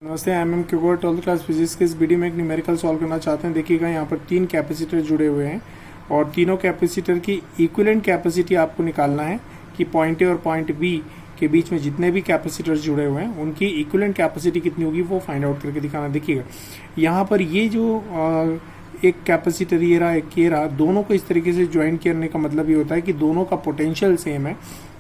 नमस्ते, I am क्यूबर 12th class physics के इस वीडियो में एक न्यूमेरिकल सॉल्व करना चाहते हैं। देखिएगा यहाँ पर 3 कैपेसिटर जुड़े हुए हैं और तीनों कैपेसिटर की इक्विवेलेंट कैपेसिटी आपको निकालना है कि पॉइंट ए और पॉइंट बी के बीच में जितने भी कैपेसिटर जुड़े हुए हैं उनकी इक्विवेलेंट कैपेसिटी कितनी होगी वो फाइंड आउट करके दिखाना। देखिएगा यहाँ पर ये जो एक कैपेसिटर ये रहा एक ये रहा, दोनों को इस तरीके से ज्वाइन करने का मतलब ये होता है कि दोनों का पोटेंशियल सेम है,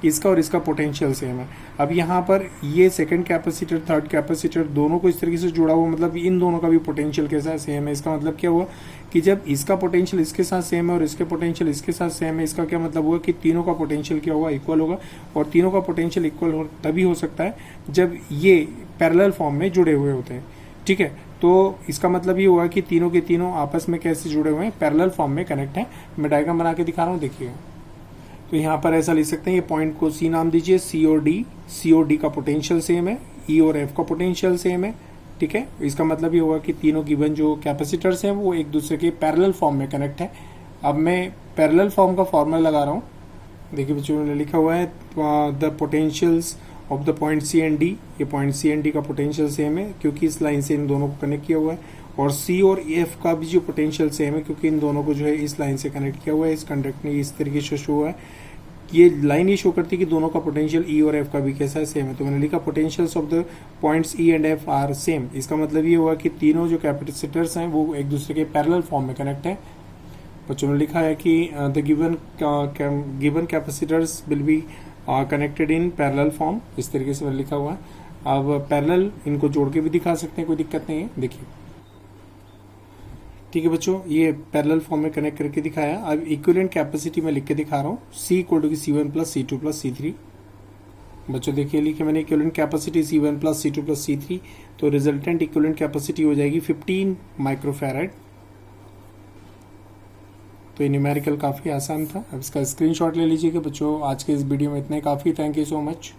इसका और इसका पोटेंशियल सेम है। अब यहाँ पर ये सेकंड कैपेसिटर थर्ड कैपेसिटर दोनों को इस तरीके से जुड़ा हुआ, मतलब इन दोनों का भी पोटेंशियल कैसा है, सेम है। इसका मतलब क्या हुआ कि जब इसका पोटेंशियल इसके साथ सेम है और इसके पोटेंशियल इसके साथ सेम है, इसका क्या मतलब हुआ कि तीनों का पोटेंशियल क्या होगा, इक्वल होगा। और तीनों का पोटेंशियल इक्वल तभी हो सकता है जब ये पैरेलल फॉर्म में जुड़े हुए होते हैं। ठीक है, तो इसका मतलब ये हुआ कि तीनों के तीनों आपस में कैसे जुड़े हुए हैं, पैरेलल फॉर्म में कनेक्ट है। मैं डायग्राम बना के दिखा रहा हूँ, देखिएगा। तो यहाँ पर ऐसा लिख सकते हैं, ये पॉइंट को सी नाम दीजिए, सी और डी का पोटेंशियल सेम है, ई और एफ का पोटेंशियल सेम है। ठीक है, इसका मतलब ये होगा कि तीनों गिवन जो कैपेसिटर्स हैं वो एक दूसरे के पैरेलल फॉर्म में कनेक्ट है। अब मैं पैरेलल फॉर्म का फॉर्मूला लगा रहा हूँ। देखिए बच्चों ने लिखा हुआ है the potentials of the point C and D. ये पॉइंट सी एंड डी का पोटेंशियल सेम है क्योंकि इस लाइन से इन दोनों को कनेक्ट किया हुआ है, और सी और एफ का भी जो पोटेंशियल सेम है क्योंकि इन दोनों को जो है इस लाइन से कनेक्ट किया हुआ है। इस कंडक्ट ने इस तरीके से शो हुआ है, ये लाइन ये शो करती है कि दोनों का पोटेंशियल ई और एफ का भी कैसा है, सेम है। तो मैंने लिखा potentials of the points E and F R same. इसका मतलब ये हुआ कि तीनों जो कैपेसिटर्स हैं वो एक दूसरे के पैरेलल फॉर्म में कनेक्ट है। बच्चों ने लिखा है कि the given capacitors will be connected in parallel form, इस तरीके से लिखा हुआ है। अब पैरेलल इनको जोड़ के भी दिखा सकते हैं, कोई दिक्कत नहीं है। देखिए ठीक है बच्चों, ये पैरेलल फॉर्म में कनेक्ट करके दिखाया। अब इक्विवेलेंट कैपेसिटी में लिख के दिखा रहा हूँ, C equal to C1 plus C2 plus C3। बच्चों देखिए लिखे मैंने equivalent capacity C1 plus C2 plus C3, तो रिजल्टेंट इक्विवेलेंट कैपेसिटी हो जाएगी 15 माइक्रोफैराड। तो ये न्यूमेरिकल काफ़ी आसान था। अब इसका स्क्रीनशॉट ले लीजिए कि बच्चों आज के इस वीडियो में इतने काफ़ी। Thank you so much.